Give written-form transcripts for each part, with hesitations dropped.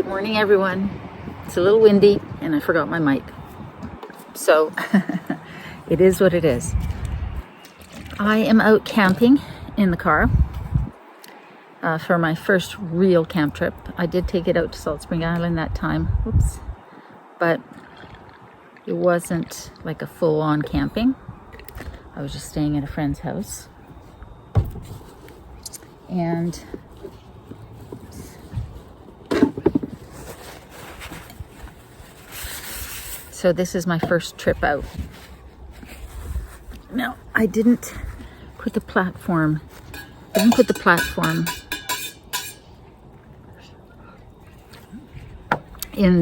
Good morning, everyone. It's a little windy and I forgot my mic. So it is what it is. I am out camping in the car for my first real camp trip. I did take it out to Salt Spring Island that time. Whoops. But it wasn't like a full-on camping. I was just staying at a friend's house. And so this is my first trip out. Now, I didn't put the platform in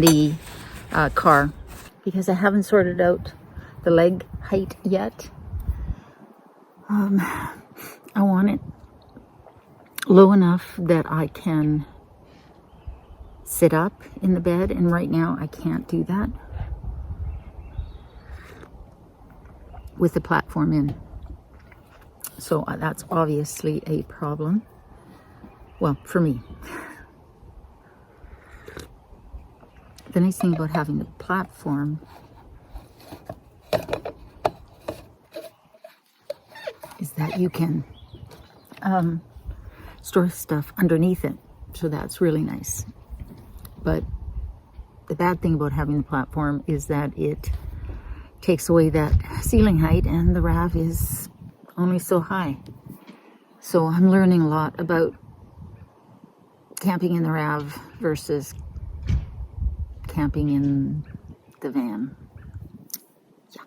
the car because I haven't sorted out the leg height yet. I want it low enough that I can sit up in the bed, and right now I can't do that with the platform in. So that's obviously a problem. Well, for me. The nice thing about having the platform is that you can store stuff underneath it. So that's really nice. But the bad thing about having the platform is that it takes away that ceiling height, and the RAV is only so high. So I'm learning a lot about camping in the RAV versus camping in the van. Yeah.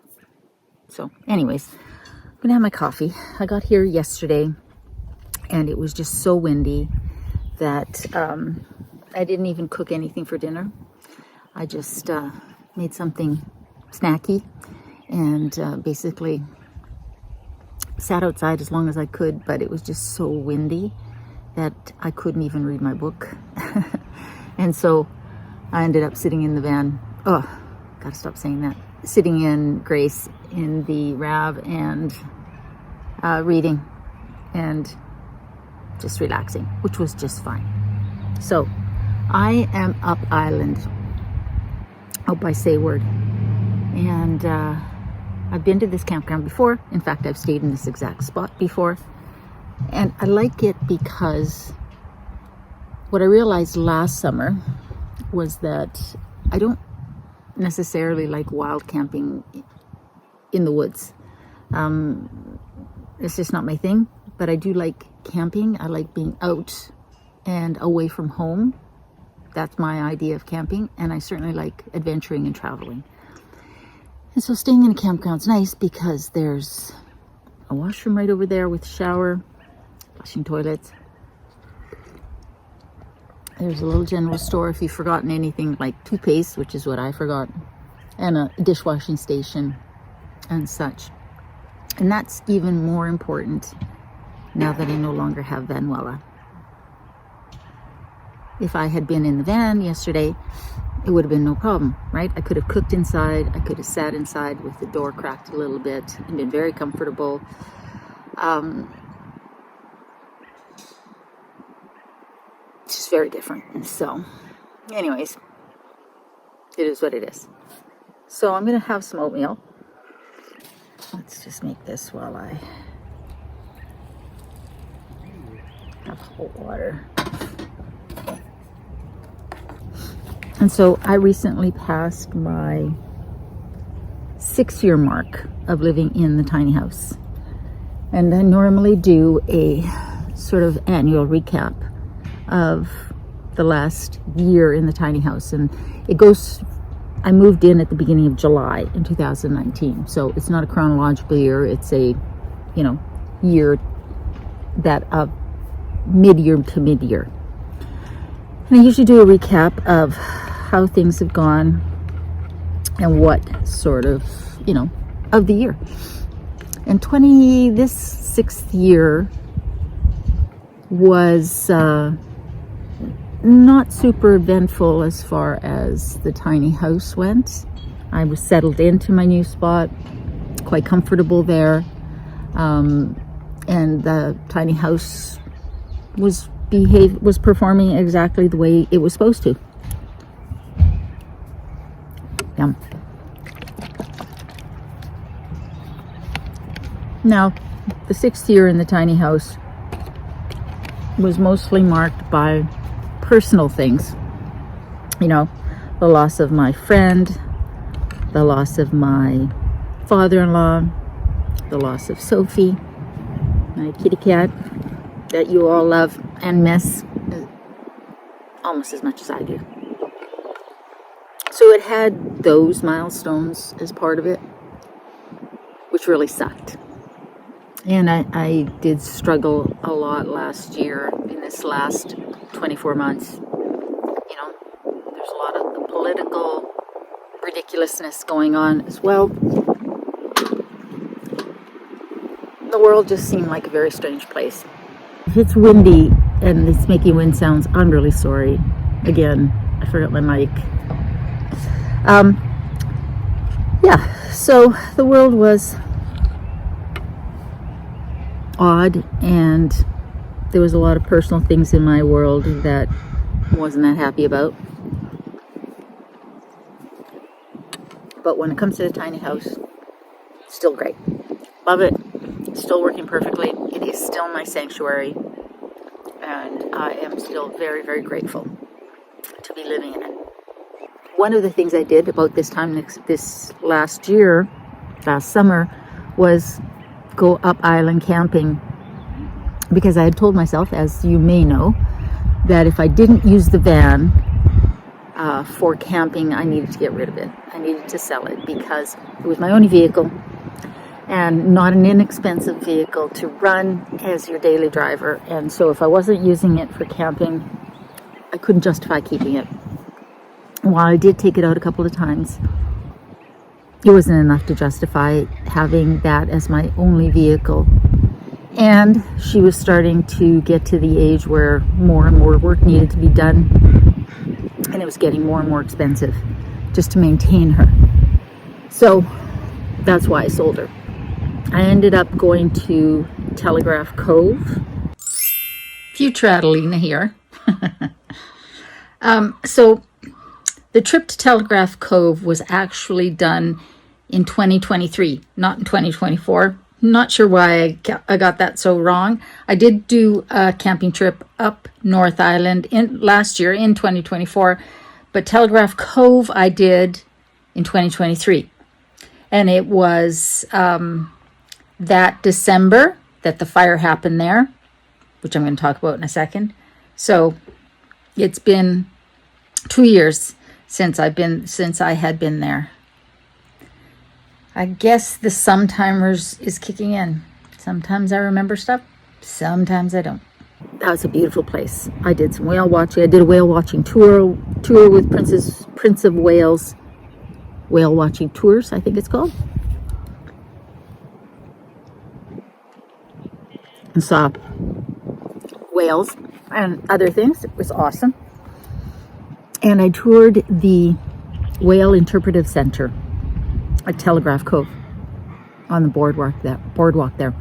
So anyways, I'm gonna have my coffee. I got here yesterday and it was just so windy that I didn't even cook anything for dinner. I just made something snacky and basically sat outside as long as I could, but it was just so windy that I couldn't even read my book. And so I ended up sitting in the van. Oh, gotta stop saying that. Sitting in Grace in the RAV and reading and just relaxing, which was just fine. So I am up island, out by Sayward. And I've been to this campground before. In fact, I've stayed in this exact spot before. And I like it because what I realized last summer was that I don't necessarily like wild camping in the woods. It's just not my thing, but I do like camping. I like being out and away from home. That's my idea of camping. And I certainly like adventuring and traveling. And so staying in a campground's nice because there's a washroom right over there with a shower, washing toilets. There's a little general store if you've forgotten anything like toothpaste, which is what I forgot, and a dishwashing station and such. And that's even more important now that I no longer have Vanuela. If I had been in the van yesterday, it would have been no problem, right? I could have cooked inside. I could have sat inside with the door cracked a little bit and been very comfortable. It's just very different. So, anyways, it is what it is. So I'm going to have some oatmeal. Let's just make this while I have hot water. And so I recently passed my 6-year mark of living in the tiny house. And I normally do a sort of annual recap of the last year in the tiny house. And it goes, I moved in at the beginning of July in 2019. So it's not a chronological year. It's a, year that mid-year to mid-year. And I usually do a recap of how things have gone and what sort of, of the year. And this 6th year was not super eventful as far as the tiny house went. I was settled into my new spot, quite comfortable there. And the tiny house was performing exactly the way it was supposed to. Yum. Now, the 6th year in the tiny house was mostly marked by personal things. You know, the loss of my friend, the loss of my father-in-law, the loss of Sophie, my kitty cat that you all love and miss almost as much as I do. So it had those milestones as part of it, which really sucked. And I did struggle a lot last year in this last 24 months. You know, there's a lot of the political ridiculousness going on as well. The world just seemed like a very strange place. If it's windy and it's making wind sounds, I'm really sorry. Again, I forgot my mic. Yeah, so the world was odd, and there was a lot of personal things in my world that I wasn't that happy about. But when it comes to the tiny house, still great. Love it. Still working perfectly. It is still my sanctuary, and I am still very, very grateful to be living in it. One of the things I did about this time this last summer, was go up island camping, because I had told myself, as you may know, that if I didn't use the van for camping, I needed to get rid of it. I needed to sell it because it was my only vehicle, and not an inexpensive vehicle to run as your daily driver. And so if I wasn't using it for camping, I couldn't justify keeping it. While I did take it out a couple of times, it wasn't enough to justify having that as my only vehicle. And she was starting to get to the age where more and more work needed to be done, and it was getting more and more expensive just to maintain her. So that's why I sold her. I ended up going to Telegraph Cove. Future Adelina here. So the trip to Telegraph Cove was actually done in 2023, not in 2024. Not sure why I got that so wrong. I did do a camping trip up North Island last year in 2024, but Telegraph Cove I did in 2023. And it was that December that the fire happened there, which I'm going to talk about in a second. So it's been 2 years since I had been there. I guess the sometimers is kicking in. Sometimes I remember stuff, sometimes I don't. That was a beautiful place. I did some whale watching. I did a whale watching tour with Prince of Wales Whale Watching Tours, I think it's called. And saw whales and other things. It was awesome. And I toured the Whale Interpretive Center at Telegraph Cove on the boardwalk there,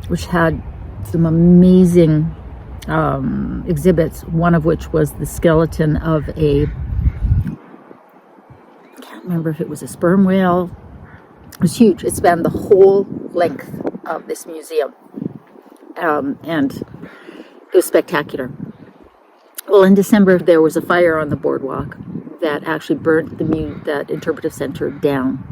which had some amazing exhibits, one of which was the skeleton of I can't remember if it was a sperm whale. It was huge. It spanned the whole length of this museum. And it was spectacular. Well, in December, there was a fire on the boardwalk that actually burnt that interpretive center down.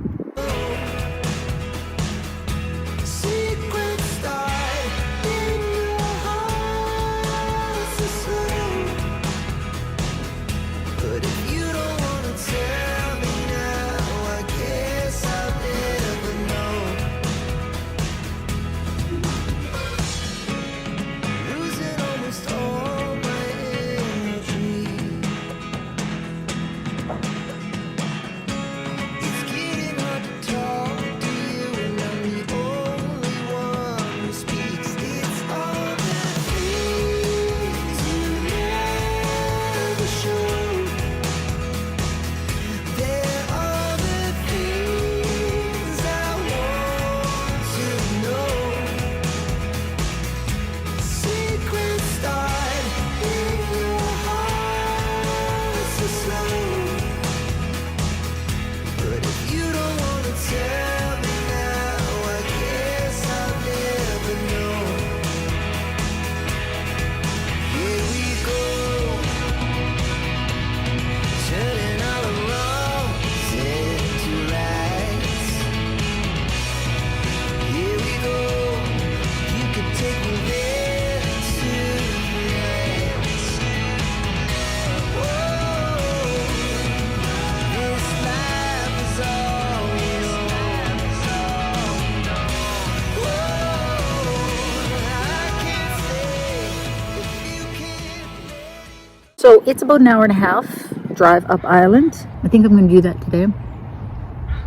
So it's about an hour and a half drive up island. I think I'm going to do that today,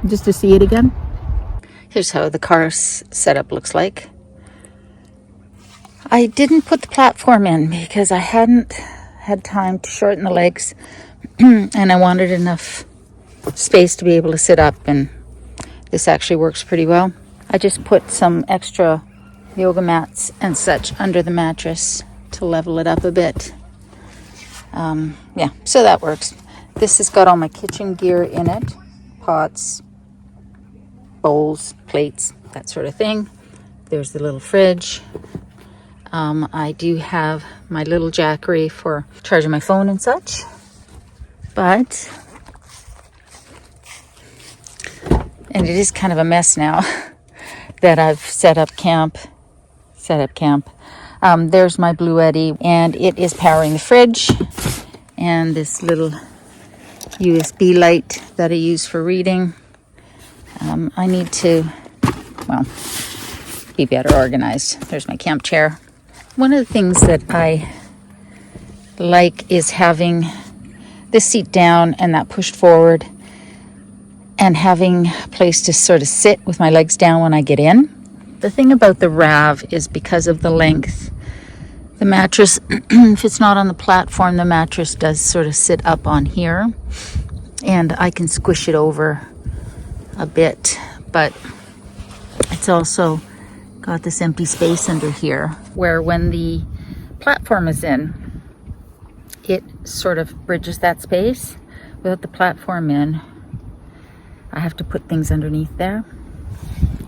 just to see it again. Here's how the car setup looks like. I didn't put the platform in because I hadn't had time to shorten the legs and I wanted enough space to be able to sit up, and this actually works pretty well. I just put some extra yoga mats and such under the mattress to level it up a bit. Yeah, so that works. This has got all my kitchen gear in it. Pots, bowls, plates, that sort of thing. There's the little fridge. I do have my little jackery for charging my phone and such. And it is kind of a mess now that I've set up camp. There's my Blue Eddy, and it is powering the fridge. And this little USB light that I use for reading. I need to, well, be better organized. There's my camp chair. One of the things that I like is having this seat down and that pushed forward, and having a place to sort of sit with my legs down when I get in. The thing about the RAV is because of the length, the mattress, if it's not on the platform, the mattress does sort of sit up on here, and I can squish it over a bit, but it's also got this empty space under here where when the platform is in, it sort of bridges that space. Without the platform in, I have to put things underneath there.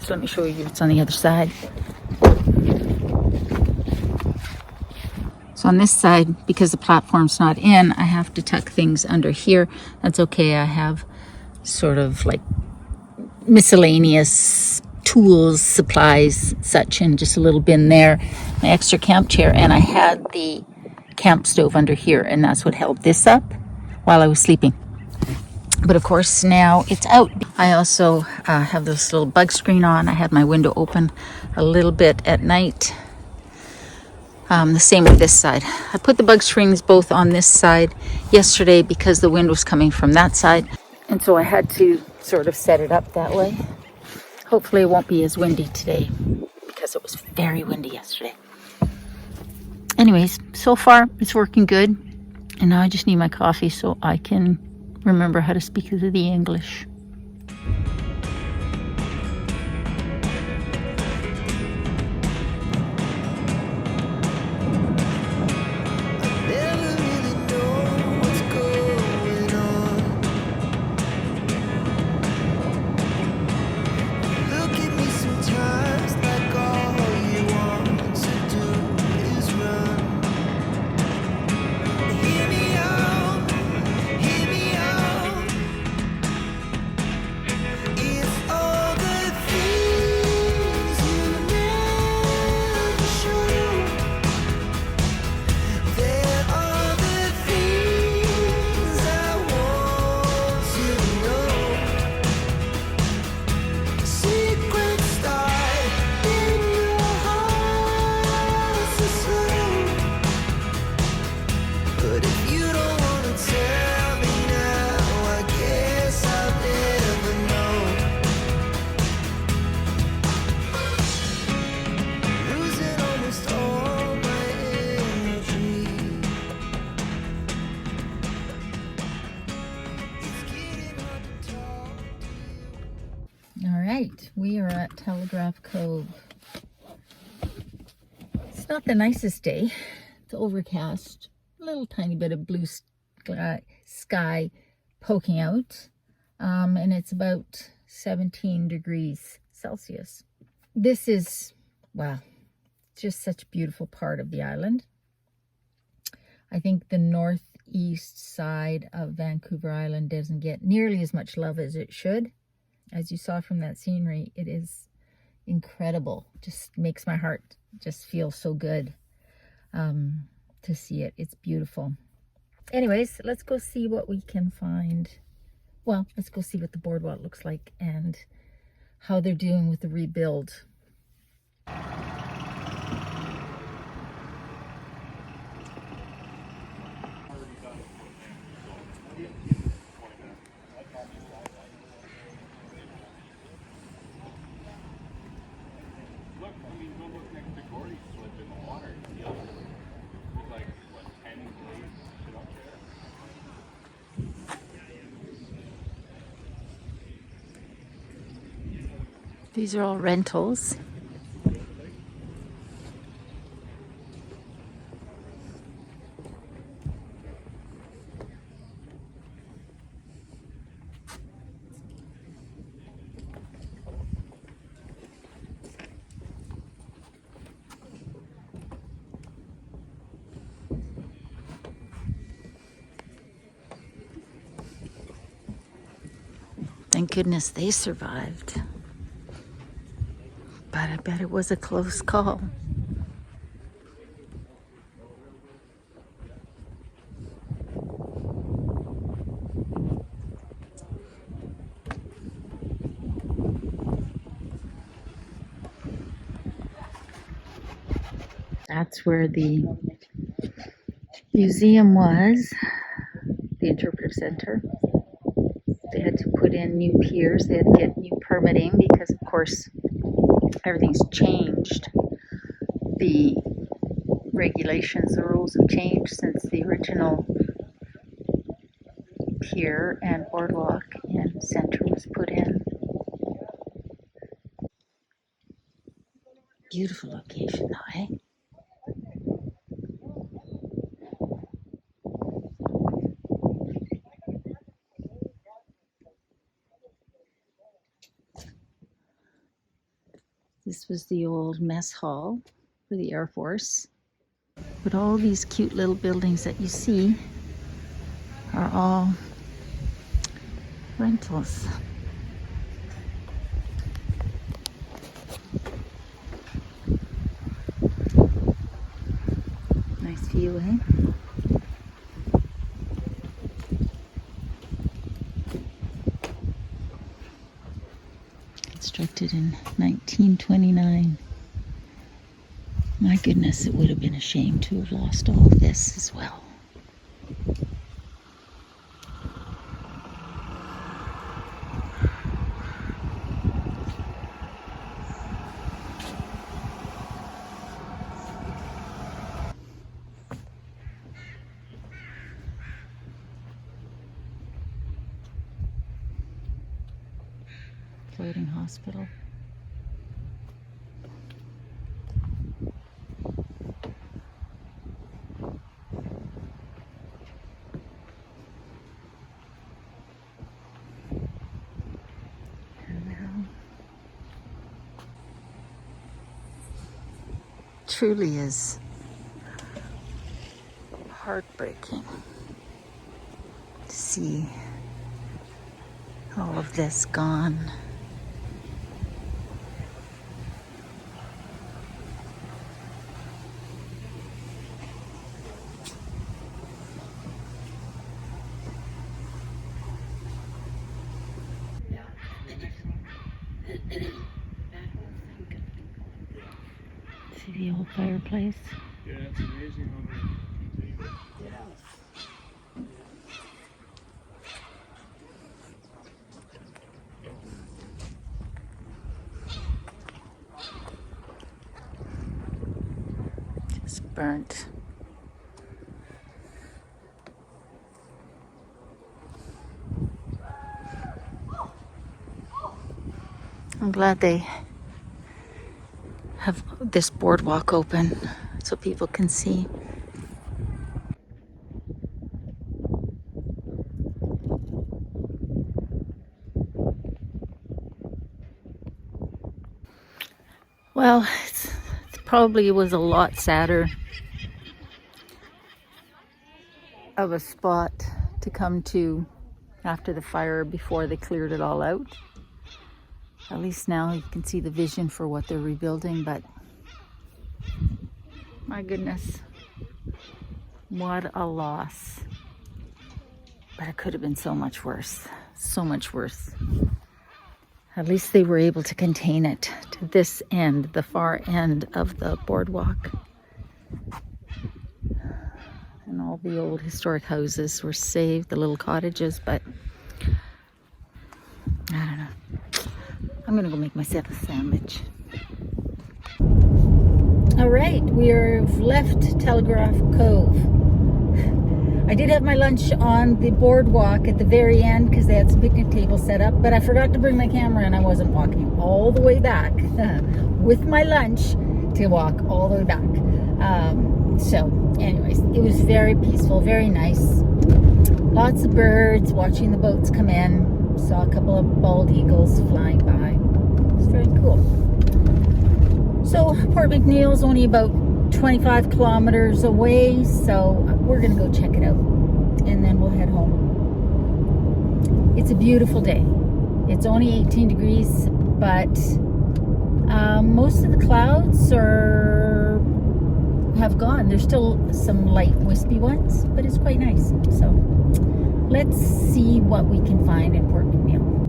So let me show you what's on the other side. So on this side, because the platform's not in, I have to tuck things under here. That's okay. I have sort of like miscellaneous tools, supplies, such, and just a little bin there. My extra camp chair, and I had the camp stove under here, and that's what held this up while I was sleeping. But of course now it's out. I also have this little bug screen on. I had my window open a little bit at night. The same with this side. I put the bug screens both on this side yesterday because the wind was coming from that side, and so I had to sort of set it up that way. Hopefully it won't be as windy today because it was very windy yesterday. Anyways, so far it's working good, and now I just need my coffee so I can remember how to speak the English. We are at Telegraph Cove. It's not the nicest day. It's overcast. A little tiny bit of blue sky poking out. And it's about 17 degrees Celsius. This is, wow, just such a beautiful part of the island. I think the northeast side of Vancouver Island doesn't get nearly as much love as it should. As you saw from that scenery, it is incredible. Just makes my heart just feel so good to see it. It's beautiful. Anyways, let's go see what we can find. Well, let's go see what the boardwalk looks like and how they're doing with the rebuild. These are all rentals. Thank goodness they survived. But I bet it was a close call. That's where the museum was, the interpretive center. They had to put in new piers, they had to get new permitting because, of course, everything's changed. The regulations, the rules have changed since the original pier and boardwalk and center was put in. Beautiful location though, eh? This was the old mess hall for the Air Force. But all these cute little buildings that you see are all rentals. Nice view, eh? Constructed in 1929. My goodness, it would have been a shame to have lost all of this as well. Floating hospital. Truly is heartbreaking to see all of this gone. See the old fireplace? Yeah, it's amazing how Just burnt. I'm glad they have this boardwalk open so people can see. Well, it probably was a lot sadder of a spot to come to after the fire before they cleared it all out. At least now you can see the vision for what they're rebuilding, but my goodness, what a loss. But it could have been so much worse, so much worse. At least they were able to contain it to this end, the far end of the boardwalk. And all the old historic houses were saved, the little cottages, but I don't know. I'm gonna go make myself a sandwich. All right, we have left Telegraph Cove. I did have my lunch on the boardwalk at the very end because they had some picnic tables set up, but I forgot to bring my camera and I wasn't walking all the way back with my lunch to walk all the way back. So anyways, it was very peaceful, very nice. Lots of birds, watching the boats come in. Saw a couple of bald eagles flying by. It's very cool. So Port McNeill is only about 25 kilometers away, so we're gonna go check it out and then we'll head home. It's a beautiful day. It's only 18 degrees, but most of the clouds have gone. There's still some light wispy ones, but it's quite nice. So let's see what we can find in Port McNeill.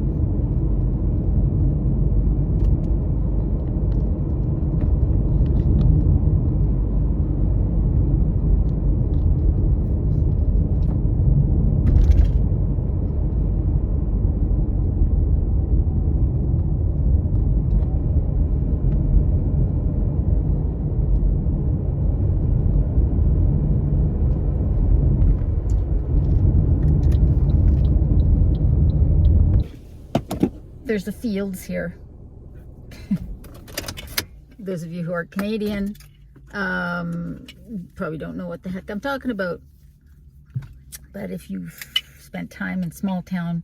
There's the fields here. Those of you who are Canadian probably don't know what the heck I'm talking about. But if you've spent time in small town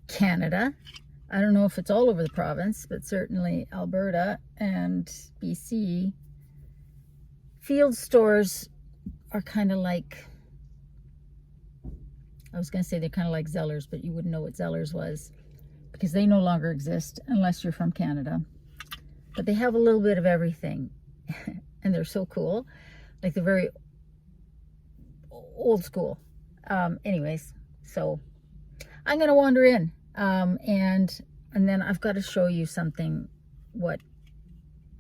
Canada, I don't know if it's all over the province, but certainly Alberta and BC, field stores are kind of like, I was going to say they're kind of like Zellers, but you wouldn't know what Zellers was, because they no longer exist unless you're from Canada. But they have a little bit of everything. And they're so cool. Like they're very old school. Anyways, so I'm going to wander in. And then I've got to show you something, what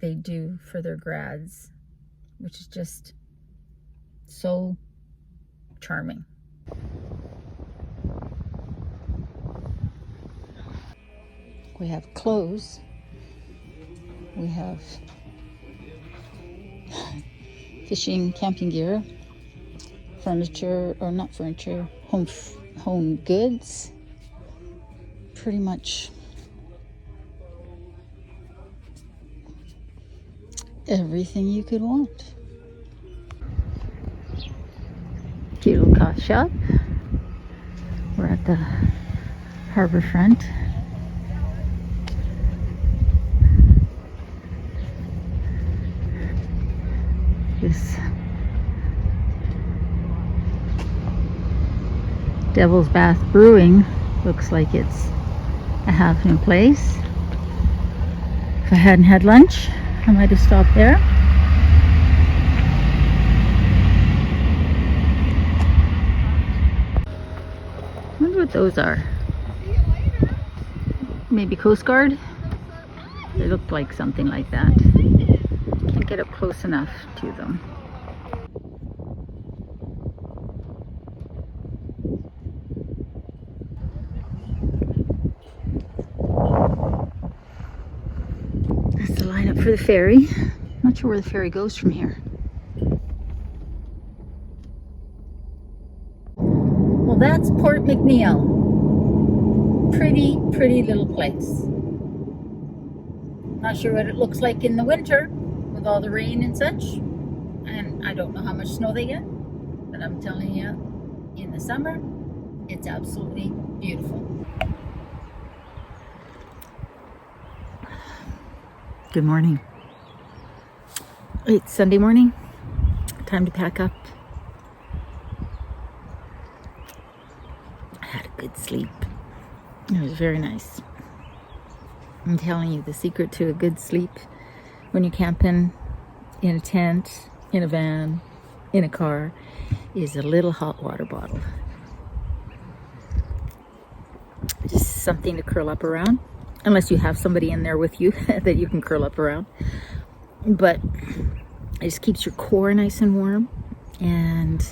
they do for their grads, which is just so charming. We have clothes, we have fishing, camping gear, furniture, or not furniture, home goods, pretty much everything you could want. Cute little coffee shop. We're at the harbor front. This Devil's Bath Brewing looks like it's a half new place. If I hadn't had lunch, I might have stopped there. I wonder what those are. Maybe Coast Guard? They look like something like that. Can't get up close enough to them. That's the lineup for the ferry. Not sure where the ferry goes from here. Well, that's Port McNeill. Pretty, pretty little place. Not sure what it looks like in the winter with all the rain and such. And I don't know how much snow they get. But I'm telling you, in the summer, it's absolutely beautiful. Good morning. It's Sunday morning. Time to pack up. I had a good sleep. It was very nice. I'm telling you, the secret to a good sleep when you're camping in a tent, in a van, in a car, is a little hot water bottle. Just something to curl up around, unless you have somebody in there with you that you can curl up around. But it just keeps your core nice and warm and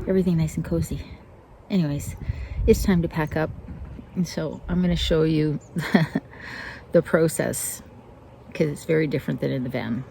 everything nice and cozy. Anyways, it's time to pack up. And so I'm going to show you the process, because it's very different than in the van.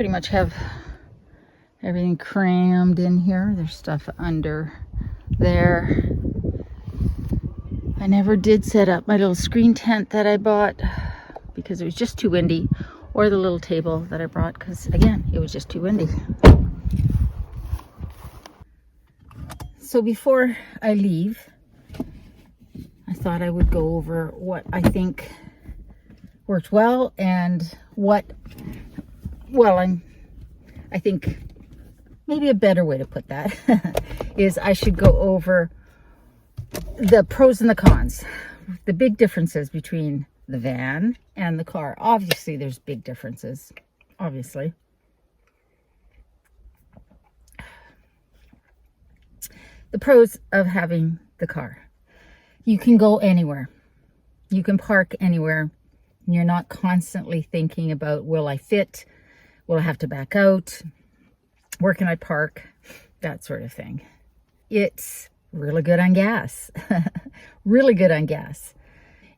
pretty much have everything crammed in here. There's stuff under there. I never did set up my little screen tent that I bought because it was just too windy, or the little table that I brought because, again, it was just too windy. So before I leave, I thought I would go over what I think worked well and what, well, I think maybe a better way to put that is I should go over the pros and the cons, the big differences between the van and the car. Obviously, there's big differences, obviously. The pros of having the car. You can go anywhere. You can park anywhere. You're not constantly thinking about, will I fit? Will I have to back out? Where can I park? That sort of thing. It's really good on gas. Really good on gas.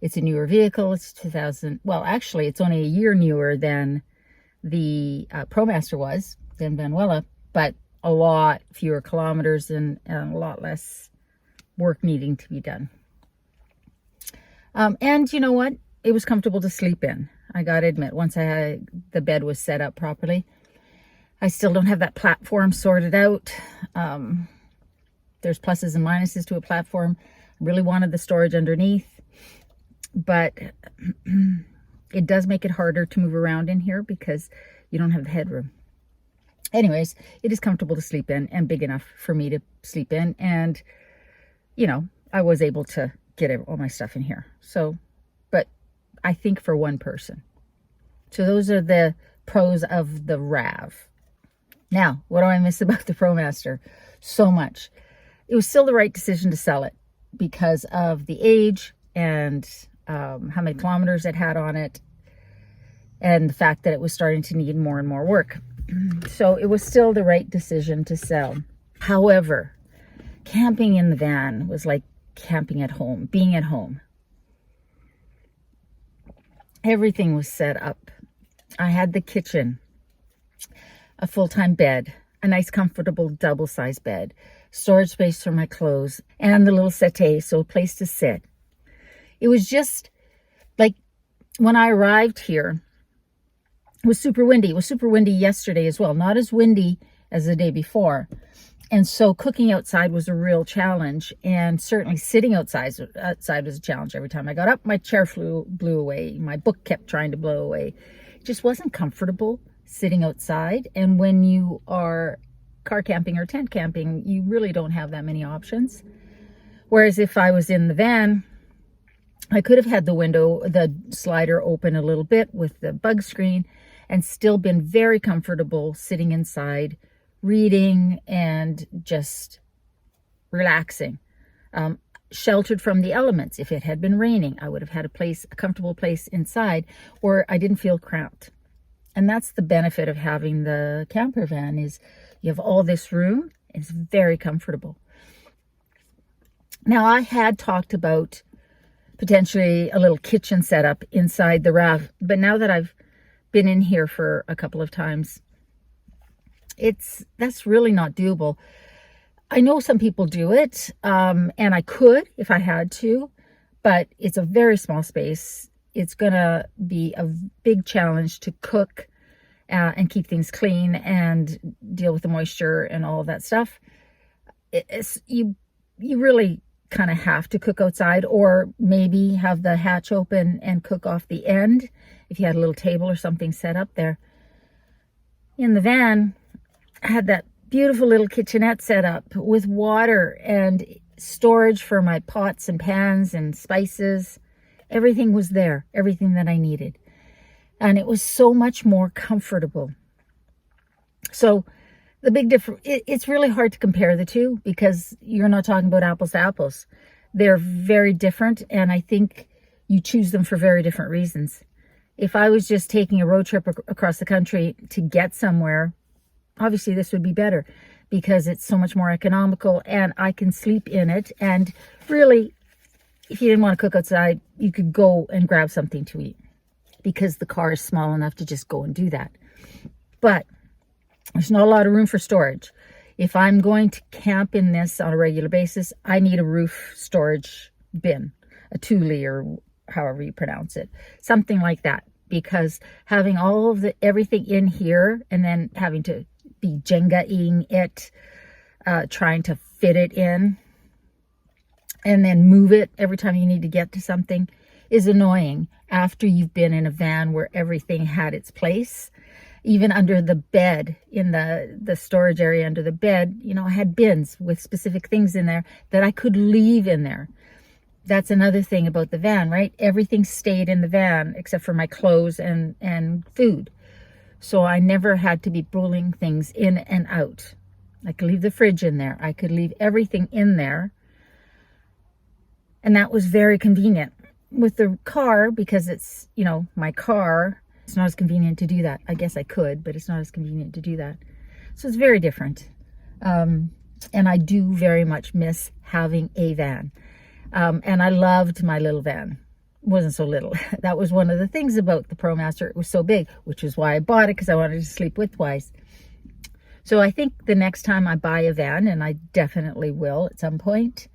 It's a newer vehicle. It's 2000. Well, actually, it's only a year newer than the ProMaster was, than Vanuela, but a lot fewer kilometers and a lot less work needing to be done. And you know what? It was comfortable to sleep in. I got to admit, once the bed was set up properly. I still don't have that platform sorted out. There's pluses and minuses to a platform. I really wanted the storage underneath, but it does make it harder to move around in here because you don't have the headroom. Anyways, it is comfortable to sleep in and big enough for me to sleep in. And, you know, I was able to get all my stuff in here. So, but I think for one person. So those are the pros of the RAV. Now, what do I miss about the ProMaster? So much. It was still the right decision to sell it because of the age and how many kilometers it had on it and the fact that it was starting to need more and more work. So it was still the right decision to sell. However, camping in the van was like camping at home, being at home. Everything was set up. I had the kitchen, a full-time bed, a nice comfortable double-sized bed, storage space for my clothes, and the little settee, so a place to sit. It was just like when I arrived here, it was super windy. It was super windy yesterday as well. Not as windy as the day before. And so cooking outside was a real challenge. And certainly sitting outside was a challenge. Every time I got up, my chair blew away. My book kept trying to blow away. It just wasn't comfortable sitting outside. And when you are car camping or tent camping, you really don't have that many options. Whereas if I was in the van, I could have had the slider open a little bit with the bug screen and still been very comfortable sitting inside, reading and just relaxing. Sheltered from the elements. If it had been raining, I would have had a comfortable place inside where I didn't feel cramped. And that's the benefit of having the camper van is you have all this room. It's very comfortable. Now, I had talked about potentially a little kitchen setup inside the RAV, but now that I've been in here for a couple of times, that's really not doable. I know some people do it, and I could if I had to, but it's a very small space. It's gonna be a big challenge to cook and keep things clean and deal with the moisture and all of that stuff. You really kind of have to cook outside, or maybe have the hatch open and cook off the end if you had a little table or something set up there. In the van, I had that beautiful little kitchenette set up with water and storage for my pots and pans and spices. Everything was there, everything that I needed. And it was so much more comfortable. So the big difference, it's really hard to compare the two because you're not talking about apples to apples. They're very different, and I think you choose them for very different reasons. If I was just taking a road trip across the country to get somewhere, obviously this would be better because it's so much more economical and I can sleep in it. And really, if you didn't want to cook outside, you could go and grab something to eat because the car is small enough to just go and do that. But There's not a lot of room for storage. If I'm going to camp in this on a regular basis, I need a roof storage bin, a tule or however you pronounce it, something like that. Because having all of everything in here and then having to be Jenga-ing it, trying to fit it in and then move it every time you need to get to something is annoying after you've been in a van where everything had its place. Even under the bed, in the storage area under the bed, you know, I had bins with specific things in there that I could leave in there. That's another thing about the van, right? Everything stayed in the van except for my clothes and food. So I never had to be pulling things in and out. I could leave the fridge in there. I could leave everything in there. And that was very convenient. With the car, because it's, you know, my car, it's not as convenient to do that. I guess I could, but it's not as convenient to do that. So it's very different. And I do very much miss having a van. And I loved my little van. It wasn't so little. That was one of the things about the ProMaster. It was so big, which is why I bought it, because I wanted to sleep widthwise. So I think the next time I buy a van, and I definitely will at some point,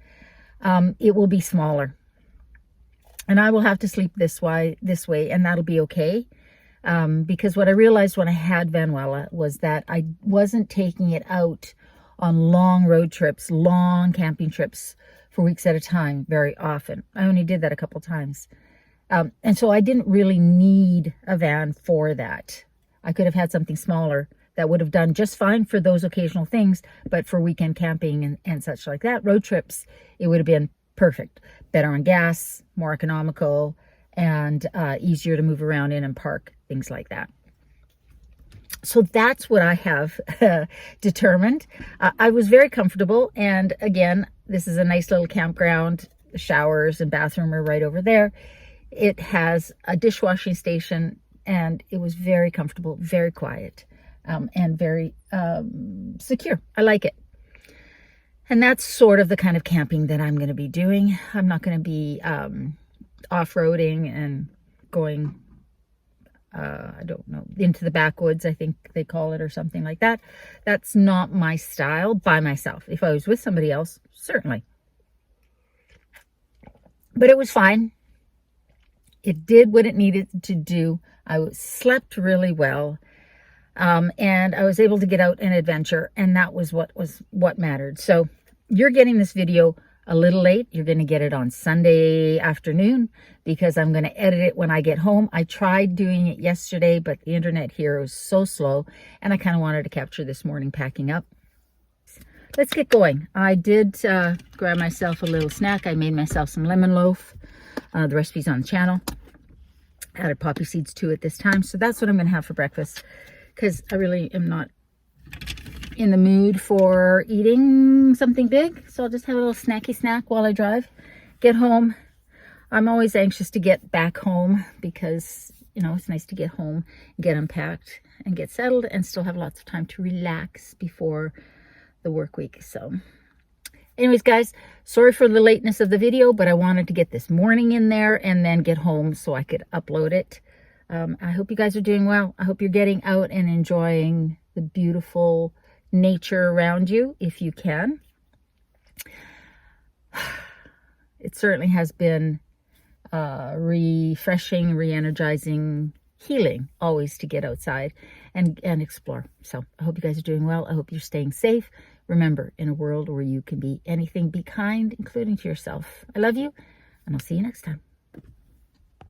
it will be smaller. And I will have to sleep this way, and that'll be okay. Because what I realized when I had Vanuela was that I wasn't taking it out on long road trips, long camping trips for weeks at a time very often. I only did that a couple times. And so I didn't really need a van for that. I could have had something smaller that would have done just fine for those occasional things, but for weekend camping and such like that, road trips, it would have been perfect. Better on gas, more economical, and easier to move around in and park, things like that. So that's what I have determined. I was very comfortable. And again, this is a nice little campground. The showers and bathroom are right over there. It has a dishwashing station, and it was very comfortable, very quiet, and very secure. I like it. And that's sort of the kind of camping that I'm going to be doing. I'm not going to be off-roading and going, I don't know, into the backwoods, I think they call it, or something like that. That's not my style by myself. If I was with somebody else, certainly. But it was fine. It did what it needed to do. I slept really well. And I was able to get out and adventure, and that was what mattered. So you're getting this video a little late. You're going to get it on Sunday afternoon because I'm going to edit it when I get home. I tried doing it yesterday, but the internet here was so slow, and I kind of wanted to capture this morning packing up. Let's get going. I did grab myself a little snack. I made myself some lemon loaf. The recipe's on the channel. Added poppy seeds to it this time. So that's what I'm going to have for breakfast, because I really am not in the mood for eating something big. So I'll just have a little snacky snack while I drive. Get home. I'm always anxious to get back home because, you know, it's nice to get home, get unpacked, and get settled, and still have lots of time to relax before the work week. So anyways, guys, sorry for the lateness of the video, but I wanted to get this morning in there and then get home so I could upload it. I hope you guys are doing well. I hope you're getting out and enjoying the beautiful nature around you if you can. It certainly has been refreshing, re-energizing, healing always to get outside and explore. So I hope you guys are doing well. I hope you're staying safe. Remember, in a world where you can be anything, be kind, including to yourself. I love you, and I'll see you next time.